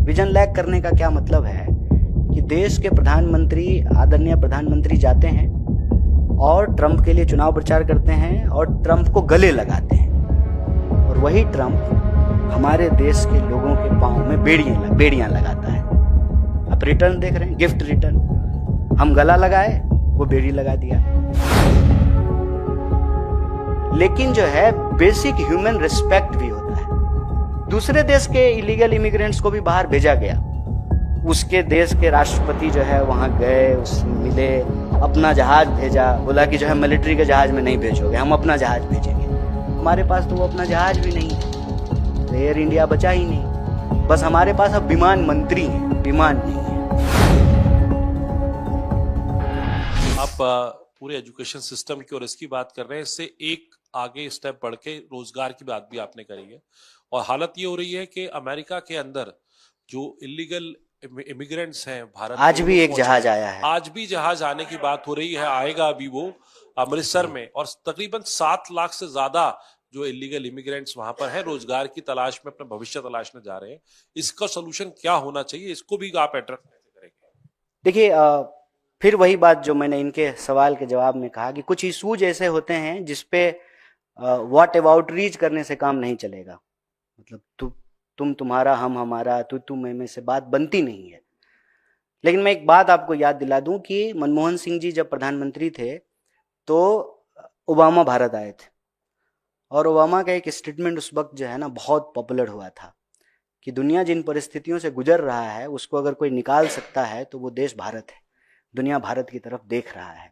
Vision lack करने का क्या मतलब है कि देश के प्रधानमंत्री, आदरणीय प्रधानमंत्री जाते हैं और ट्रंप के लिए चुनाव प्रचार करते हैं और ट्रंप को गले लगाते हैं, और वही ट्रंप हमारे देश के लोगों के पांव में बेड़ियां लगाता है। आप रिटर्न देख रहे हैं, गिफ्ट रिटर्न। हम गला लगाए, वो बेड़ी लगा दिया। लेकिन जो है बेसिक ह्यूमन रिस्पेक्ट भी होता है। दूसरे देश के इलीगल इमिग्रेंट्स को भी बाहर भेजा गया। उसके देश के राष्ट्रपति जो है वहां गए, उससे मिले, अपना जहाज भेजा, बोला कि जो है मिलिट्री के जहाज में नहीं भेजोगे, हम अपना जहाज भेजेंगे। हमारे पास तो वो अपना जहाज भी नहीं है, तो एयर इंडिया बचा ही नहीं। बस हमारे पास अब विमान मंत्री हैं, विमान नहीं है। आप पूरे एजुकेशन सिस्टम की और इसकी बात कर रहे हैं, इससे एक आगे स्टेप बढ़ के रोजगार की बात भी आपने करी है। और हालत ये हो रही है कि अमेरिका के अंदर जो इलीगल इमिग्रेंट्स हैं भारत, आज भी एक जहाज आया है, आज भी जहाज आने की बात हो रही है, आएगा अभी वो अमृतसर में, और तकरीबन 7 लाख से ज्यादा जो इलीगल इमिग्रेंट्स वहां पर हैं, रोजगार की तलाश में अपना भविष्य तलाशने जा रहे हैं। इसका सोल्यूशन क्या होना चाहिए, इसको भी आप एड्रेस करेंगे? देखिए, फिर वही बात जो मैंने इनके सवाल के जवाब में कहा कि कुछ इशूज ऐसे होते हैं जिसपे व्हाट अबाउट रीच करने से काम नहीं चलेगा। मतलब तुम तुम्हारा, हम हमारा, तू मैं से बात बनती नहीं है। लेकिन मैं एक बात आपको याद दिला दूं कि मनमोहन सिंह जी जब प्रधानमंत्री थे तो ओबामा भारत आए थे, और ओबामा का एक स्टेटमेंट उस वक्त जो है ना बहुत पॉपुलर हुआ था कि दुनिया जिन परिस्थितियों से गुजर रहा है उसको अगर कोई निकाल सकता है तो वो देश भारत है। दुनिया भारत की तरफ देख रहा है।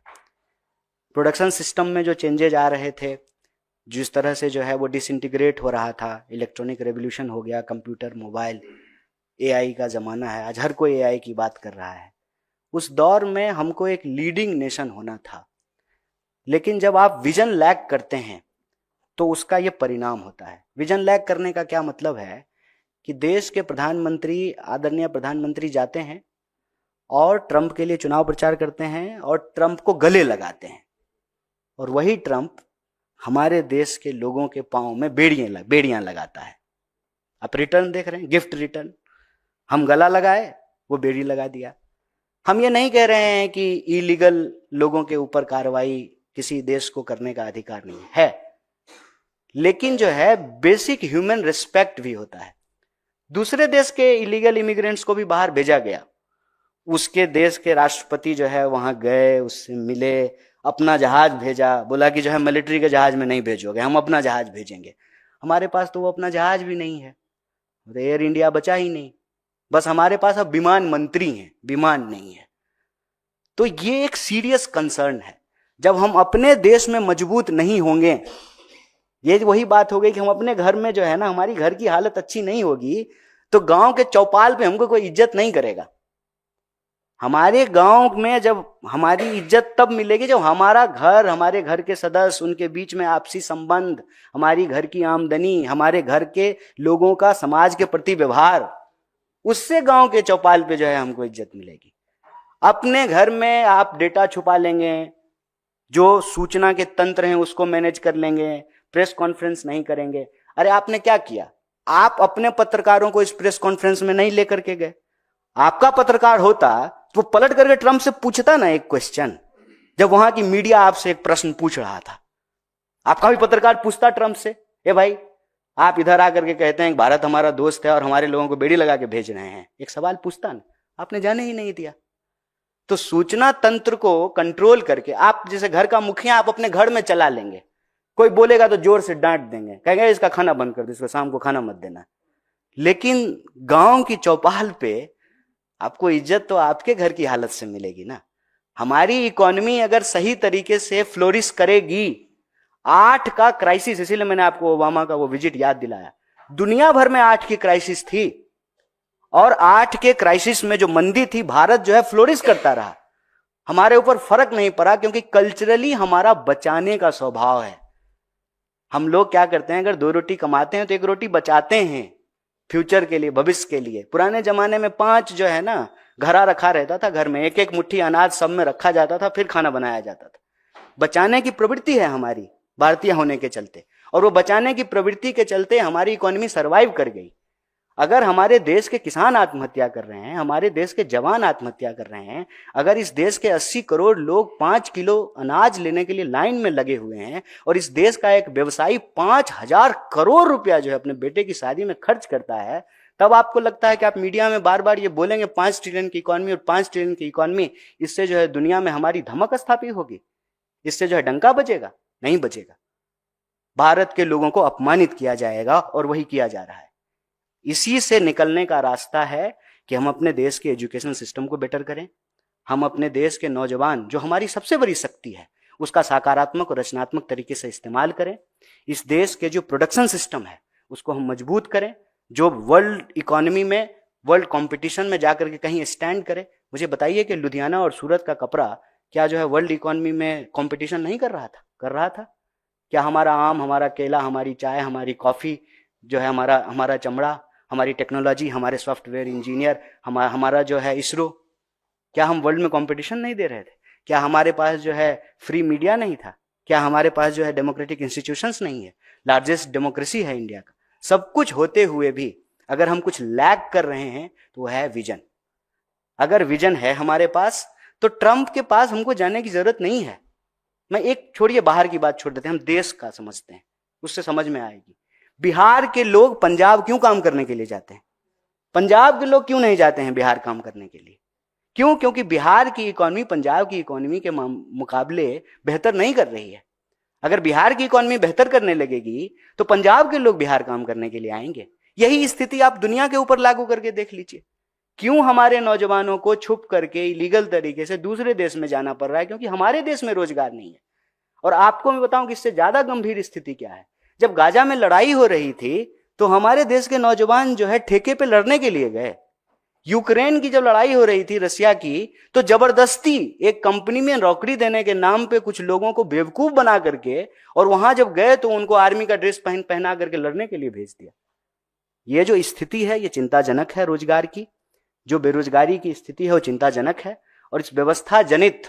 प्रोडक्शन सिस्टम में जो चेंजेज आ रहे थे, जिस तरह से जो है वो डिसइंटीग्रेट हो रहा था, इलेक्ट्रॉनिक रेवोल्यूशन हो गया, कंप्यूटर, मोबाइल, एआई का ज़माना है, आज हर कोई एआई की बात कर रहा है। उस दौर में हमको एक लीडिंग नेशन होना था। लेकिन जब आप विजन लैक करते हैं तो उसका ये परिणाम होता है। विजन लैक करने का क्या मतलब है कि देश के प्रधानमंत्री, आदरणीय प्रधानमंत्री जाते हैं और ट्रंप के लिए चुनाव प्रचार करते हैं और ट्रंप को गले लगाते हैं, और वही ट्रंप हमारे देश के लोगों के पांव में बेड़ियां लगाता है। आप रिटर्न देख रहे हैं, गिफ्ट रिटर्न। हम गला लगाए, वो बेड़ी लगा दिया। हम ये नहीं कह रहे हैं कि इलीगल लोगों के ऊपर कार्रवाई किसी देश को करने का अधिकार नहीं है, लेकिन जो है बेसिक ह्यूमन रिस्पेक्ट भी होता है। दूसरे देश के इलीगल इमिग्रेंट्स को भी बाहर भेजा गया। उसके देश के राष्ट्रपति जो है वहां गए, उससे मिले, अपना जहाज भेजा, बोला कि जो है मिलिट्री के जहाज में नहीं भेजोगे, हम अपना जहाज भेजेंगे। हमारे पास तो वो अपना जहाज भी नहीं है, तो एयर इंडिया बचा ही नहीं। बस हमारे पास अब विमान मंत्री हैं, विमान नहीं है। तो ये एक सीरियस कंसर्न है। जब हम अपने देश में मजबूत नहीं होंगे, ये वही बात हो गई कि हम अपने घर में जो है ना, हमारी घर की हालत अच्छी नहीं होगी तो गांव के चौपाल पे हमको कोई इज्जत नहीं करेगा। हमारे गांव में जब हमारी इज्जत तब मिलेगी जब हमारा घर, हमारे घर के सदस्य, उनके बीच में आपसी संबंध, हमारी घर की आमदनी, हमारे घर के लोगों का समाज के प्रति व्यवहार, उससे गांव के चौपाल पे जो है हमको इज्जत मिलेगी। अपने घर में आप डेटा छुपा लेंगे, जो सूचना के तंत्र हैं उसको मैनेज कर लेंगे, प्रेस कॉन्फ्रेंस नहीं करेंगे। अरे आपने क्या किया? आप अपने पत्रकारों को इस प्रेस कॉन्फ्रेंस में नहीं लेकर के गए। आपका पत्रकार होता तो पलट करके ट्रंप से पूछता ना एक क्वेश्चन, जब वहां की मीडिया आपसे एक प्रश्न पूछ रहा था। आपका भी पत्रकार पूछता ट्रंप से, ए भाई आप इधर आकर के कहते हैं भारत हमारा दोस्त है और हमारे लोगों को बेड़ी लगा के भेज रहे हैं, एक सवाल पूछता ना। आपने जाने ही नहीं दिया। तो सूचना तंत्र को कंट्रोल करके, आप जैसे घर का मुखिया आप अपने घर में चला लेंगे, कोई बोलेगा तो जोर से डांट देंगे, कहेंगे इसका खाना बंद कर दो, इसको शाम को खाना मत देना। लेकिन गांव की चौपाल पे आपको इज्जत तो आपके घर की हालत से मिलेगी ना। हमारी इकोनॉमी अगर सही तरीके से फ्लोरिश करेगी, 8 का क्राइसिस, इसीलिए मैंने आपको ओबामा का वो विजिट याद दिलाया। दुनिया भर में 8 की क्राइसिस थी, और 8 के क्राइसिस में जो मंदी थी, भारत जो है फ्लोरिश करता रहा। हमारे ऊपर फर्क नहीं पड़ा, क्योंकि कल्चरली हमारा बचाने का स्वभाव है। हम लोग क्या करते हैं, अगर 2 रोटी कमाते हैं तो 1 रोटी बचाते हैं फ्यूचर के लिए, भविष्य के लिए। पुराने जमाने में 5 जो है ना घड़ा रखा रहता था घर में, एक एक मुट्ठी अनाज सब में रखा जाता था, फिर खाना बनाया जाता था। बचाने की प्रवृत्ति है हमारी, भारतीय होने के चलते, और वो बचाने की प्रवृत्ति के चलते हमारी इकोनॉमी सरवाइव कर गई। अगर हमारे देश के किसान आत्महत्या कर रहे हैं, हमारे देश के जवान आत्महत्या कर रहे हैं, अगर इस देश के 80 करोड़ लोग 5 किलो अनाज लेने के लिए लाइन में लगे हुए हैं और इस देश का एक व्यवसायी 5,000 करोड़ रुपया जो है अपने बेटे की शादी में खर्च करता है, तब आपको लगता है कि आप मीडिया में बार बार ये बोलेंगे 5 ट्रिलियन की इकोनॉमी और 5 ट्रिलियन की इकोनॉमी, इससे जो है दुनिया में हमारी धमक स्थापित होगी, इससे जो है डंका बजेगा? नहीं बजेगा। भारत के लोगों को अपमानित किया जाएगा और वही किया जा रहा है। इसी से निकलने का रास्ता है कि हम अपने देश के एजुकेशन सिस्टम को बेटर करें, हम अपने देश के नौजवान जो हमारी सबसे बड़ी शक्ति है उसका सकारात्मक और रचनात्मक तरीके से इस्तेमाल करें, इस देश के जो प्रोडक्शन सिस्टम है उसको हम मजबूत करें, जो वर्ल्ड इकोनॉमी में, वर्ल्ड कंपटीशन में जाकर के कहीं स्टैंड करें। मुझे बताइए कि लुधियाना और सूरत का कपड़ा क्या जो है वर्ल्ड इकोनॉमी में कंपटीशन नहीं कर रहा था? कर रहा था। क्या हमारा आम, हमारा केला, हमारी चाय, हमारी कॉफ़ी जो है, हमारा चमड़ा, हमारी टेक्नोलॉजी, हमारे सॉफ्टवेयर इंजीनियर, हमारा जो है इसरो, क्या हम वर्ल्ड में कंपटीशन नहीं दे रहे थे? क्या हमारे पास जो है फ्री मीडिया नहीं था? क्या हमारे पास जो है डेमोक्रेटिक इंस्टीट्यूशंस नहीं है? लार्जेस्ट डेमोक्रेसी है इंडिया का। सब कुछ होते हुए भी अगर हम कुछ लैग कर रहे हैं तो वो है विजन। अगर विजन है हमारे पास तो ट्रंप के पास हमको जाने की जरूरत नहीं है। मैं एक छोड़िए, बाहर की बात छोड़ देते हैं, हम देश का समझते हैं, उससे समझ में आएगी। बिहार के लोग पंजाब क्यों काम करने के लिए जाते हैं? पंजाब के लोग क्यों नहीं जाते हैं बिहार काम करने के लिए? क्यों? क्योंकि बिहार की इकोनॉमी पंजाब की इकोनॉमी के मुकाबले बेहतर नहीं कर रही है। अगर बिहार की इकोनॉमी बेहतर करने लगेगी तो पंजाब के लोग बिहार काम करने के लिए आएंगे। यही स्थिति आप दुनिया के ऊपर लागू करके देख लीजिए। क्यों हमारे नौजवानों को छुप करके इलीगल तरीके से दूसरे देश में जाना पड़ रहा है? क्योंकि हमारे देश में रोजगार नहीं है। और आपको मैं बताऊं कि इससे ज्यादा गंभीर स्थिति क्या है। जब गाजा में लड़ाई हो रही थी तो हमारे देश के नौजवान जो है ठेके पे लड़ने के लिए गए। यूक्रेन की जब लड़ाई हो रही थी रसिया की, तो जबरदस्ती एक कंपनी में नौकरी देने के नाम पे कुछ लोगों को बेवकूफ बना करके और वहां जब गए तो उनको आर्मी का ड्रेस पहना करके लड़ने के लिए भेज दिया। ये जो स्थिति है ये चिंताजनक है। रोजगार की जो बेरोजगारी की स्थिति है वो चिंताजनक है। और इस व्यवस्था जनित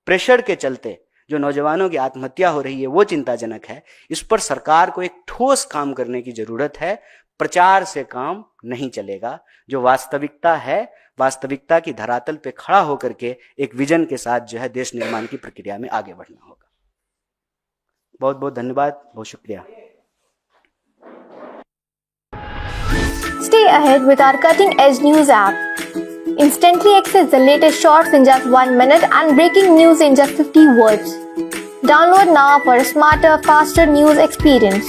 प्रेशर के चलते जो नौजवानों की आत्महत्या हो रही है वो चिंताजनक है। इस पर सरकार को एक ठोस काम करने की जरूरत है। प्रचार से काम नहीं चलेगा। जो वास्तविकता है, वास्तविकता की धरातल पे खड़ा होकर के एक विजन के साथ जो है देश निर्माण की प्रक्रिया में आगे बढ़ना होगा। बहुत बहुत धन्यवाद, बहुत शुक्रिया। Stay ahead with our cutting-edge news app. Instantly access the latest shorts in just 1 minute and breaking news in just 50 words. Download now for a smarter, faster news experience.